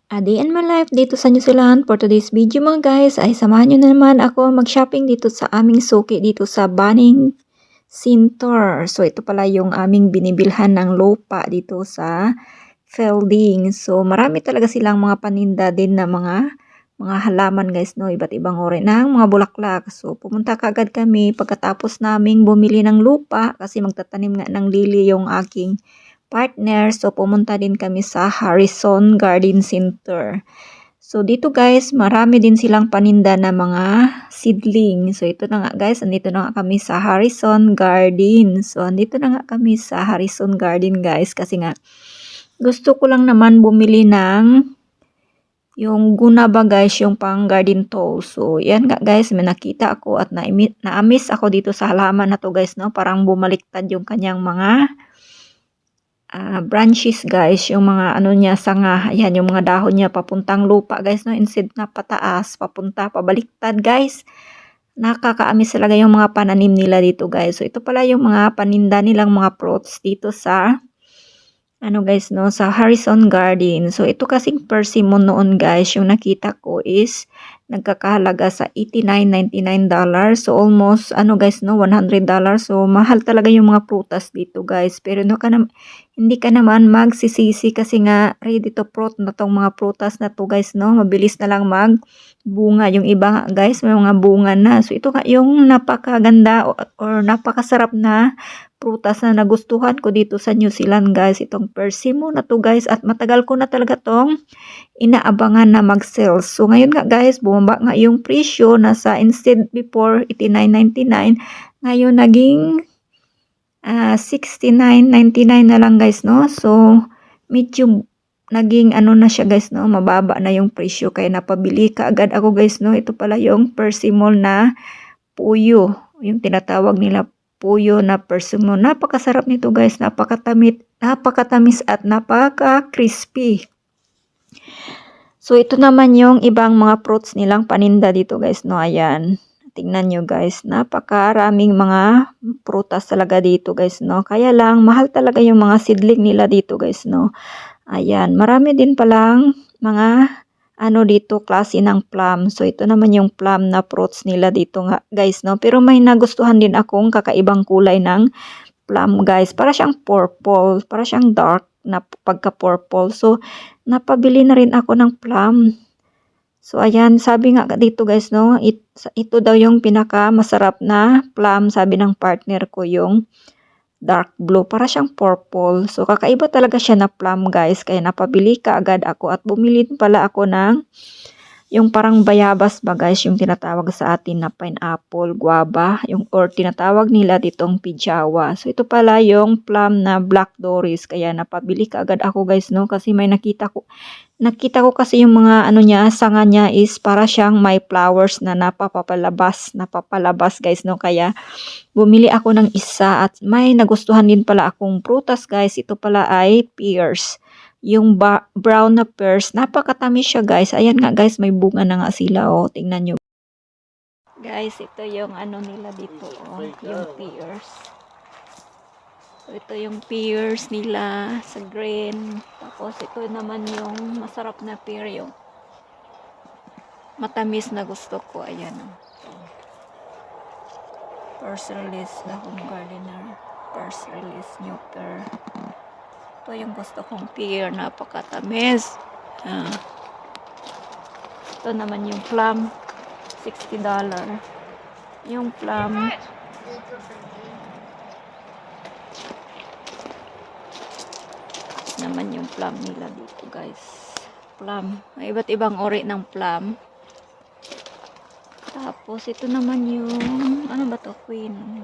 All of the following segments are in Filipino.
A day in my life dito sa New Zealand. For today's video mga guys ay samahan nyo na naman ako mag-shopping dito sa aming suki dito sa Banning Center. So ito pala yung aming binibilhan ng lupa dito sa Felding. So marami talaga silang mga paninda din na mga halaman guys, no, iba't ibang uri ng mga bulaklak. So pumunta kaagad kami pagkatapos naming bumili ng lupa kasi magtatanim nga ng lili yung aking partner. So pumunta din kami sa Harrison Garden Center. So dito guys, marami din silang paninda na mga seedling. So ito na nga guys, andito na nga kami sa Harrison Garden. So andito na nga kami sa Harrison Garden guys kasi nga gusto ko lang naman bumili ng yung guna ba guys, yung pang garden tool. So yan nga guys, may nakita ako at na-amiss ako dito sa halaman na to guys, no? Parang bumaliktad yung kanyang mga branches guys, yung mga ano niya, sanga, ayan yung mga dahon niya papuntang lupa guys, no, instead na pataas, papunta, pabaliktad guys. Nakakaamis talaga yung mga pananim nila dito guys. So ito pala yung mga paninda nilang mga fruits dito sa ano guys, no, sa Harrison Garden. So ito kasing persimmon noon guys, yung nakita ko is nagkakahalaga sa $89.99. So almost ano guys, no, $100. So mahal talaga yung mga prutas dito guys. Pero no, hindi ka naman magsisisi kasi nga ready to fruit na tong mga prutas na to guys, no. Mabilis na lang magbunga. Yung iba nga guys, may mga bunga na. So ito nga yung napakaganda or napakasarap na prutas na nagustuhan ko dito sa New Zealand guys, itong persimmon na to guys, at matagal ko na talaga tong inaabangan na mag-sales. So ngayon nga guys, bumaba nga yung presyo, nasa instead before $89.99, ngayon naging $69.99 na lang guys, no. So medyo naging ano na siya guys, no, mababa na yung presyo kaya napabili ka agad ako guys, no. Ito pala yung persimmon na puyo, yung tinatawag nila puyo na persimmon. Napakasarap nito guys, napakatamis at napaka-crispy. So ito naman yung ibang mga fruits nilang paninda dito guys, no. Ayan, tingnan nyo guys, napakaraming mga prutas talaga dito guys, no. Kaya lang mahal talaga yung mga seedling nila dito guys, no. Ayan, marami din palang mga ano dito, klase ng plum. So ito naman yung plum na fruits nila dito nga guys, no. Pero may nagustuhan din akong kakaibang kulay ng plum guys. Para siyang purple, para siyang dark na pagka-purple. So napabili na rin ako ng plum. So ayan, sabi nga dito guys, no, ito daw yung pinaka masarap na plum, sabi ng partner ko, yung dark blue, para siyang purple. So kakaiba talaga siya na plum guys, kaya napabili ka agad ako at bumili pala ako ng yung parang bayabas ba guys, yung tinatawag sa atin na pineapple, guava, yung or tinatawag nila ditong pijawa. So ito pala yung plum na black doris, kaya napabili ka agad ako guys, no, kasi may nakita ko kasi yung mga ano niya, sanga niya is para siyang may flowers na napapalabas guys, no. Kaya bumili ako ng isa at may nagustuhan din pala akong prutas guys. Ito pala ay pears. Yung brown na pears, napakatamis siya guys. Ayan nga guys, may bunga na nga sila, oh. Tingnan nyo. Guys, ito yung ano nila dito, oh, yung pears. So, ito yung pears nila sa green. Tapos ito naman yung masarap na pear, yung matamis na gusto ko. Ayan, oh. First release, the home gardener. First release, new pear. Ito yung gusto kong pear, napakatamis. Ito naman yung plum, $60. Yung plum, naman yung plum nila dito guys. Plum, may iba't ibang ori ng plum. Tapos ito naman yung ano ba to, queens.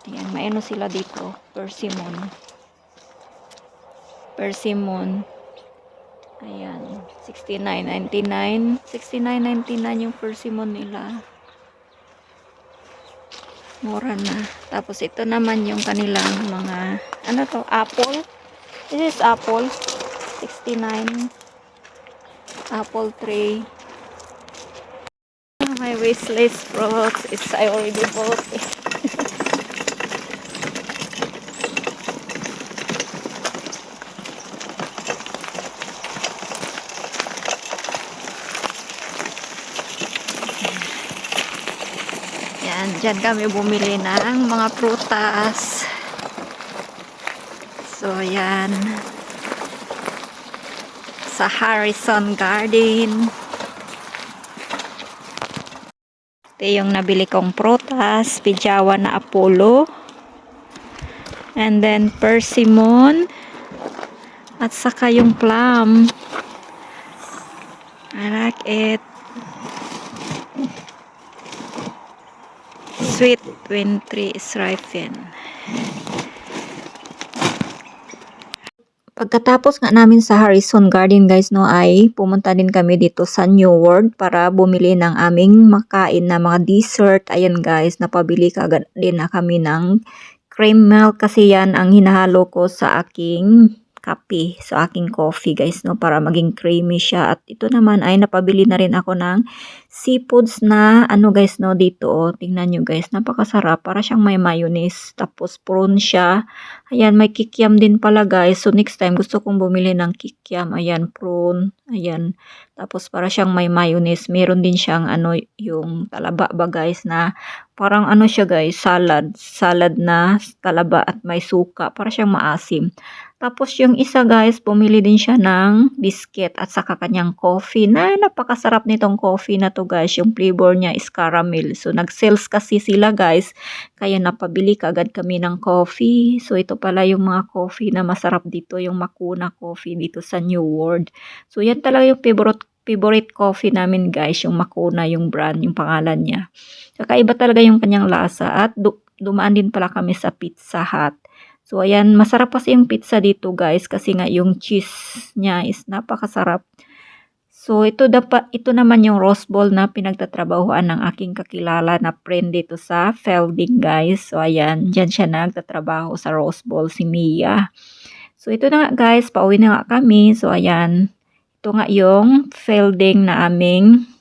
Ayan, may ano sila dito, persimmon. Ayan, $69.99. $69.99 yung persimmon nila. Mura na. Tapos ito naman yung kanilang mga ano to, apple. This is apple, 69. Apple tray. My wishlist products, I already bought it. Diyan kami bumili ng mga prutas. So, ayan. Sa Harrison Garden. Ito yung nabili kong prutas. Pijawa na Apollo. And then, persimmon. At saka yung plum. I like it. Sweet when tree is ripened. Pagkatapos nga namin sa Harrison Garden guys no ay pumunta din kami dito sa New World para bumili ng aming makain na mga dessert. Ayan guys, napabili kagad din na kami ng cream milk kasi yan ang hinahalo ko sa aking kape, sa aking coffee guys no para maging creamy siya. At ito naman ay napabili na rin ako ng seafoods na ano guys no dito oh. Tingnan nyo guys, napakasarap, para siyang may mayonnaise tapos prawn siya. Ayan, may kikiam din pala guys. So next time gusto kong bumili ng kikiam. Ayan, prawn. Ayan. Tapos para siyang may mayonnaise. Meron din siyang ano yung talaba ba guys na parang ano siya guys, salad. Salad na talaba at may suka. Para siyang maasim. Tapos yung isa guys, bumili din siya ng biscuit at saka kanyang coffee. Na napakasarap nitong coffee na to guys. Yung flavor niya is caramel. So nag-sales kasi sila guys. Kaya napabili kagad kami ng coffee. So ito pala yung mga coffee na masarap dito. Yung Makuna coffee dito sa New World. So yan talaga yung favorite coffee namin guys. Yung Makuna, yung brand, yung pangalan niya. Kakaiba talaga yung kanyang lasa. At dumaan din pala kami sa Pizza Hut. So, ayan, masarap kasi yung pizza dito guys kasi nga yung cheese niya is napakasarap. So, ito naman yung Rose Bowl na pinagtatrabahuan ng aking kakilala na friend dito sa Felding guys. So, ayan, dyan siya nagtatrabaho sa Rose Bowl, si Mia. So, ito na nga guys, pauwi na nga kami. So, ayan, ito nga yung Felding na aming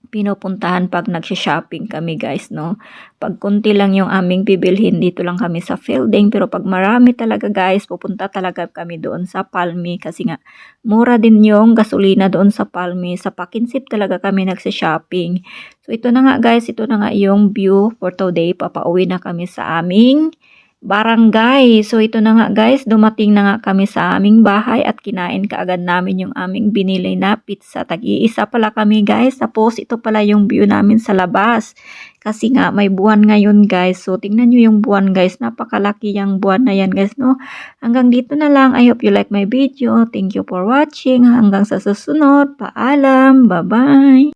pinupuntahan pag nagsha-shopping kami guys no. Pag kunti lang yung aming bibilhin dito lang kami sa Felding, pero pag marami talaga guys pupunta talaga kami doon sa Palmi kasi nga mura din yung gasolina doon sa Palmi. Sa Pakinsip talaga kami nagsha-shopping. So ito na nga guys, ito na nga yung view for today. Papauwi na kami sa aming barangay. So ito na nga guys, dumating na nga kami sa aming bahay at kinain kaagad namin yung aming binili na pizza. Tag-iisa pala kami guys. Tapos ito pala yung view namin sa labas. Kasi nga may buwan ngayon guys. So tingnan nyo yung buwan guys. Napakalaki yung buwan na yan guys no. Hanggang dito na lang. I hope you like my video. Thank you for watching. Hanggang sa susunod. Paalam. Bye-bye.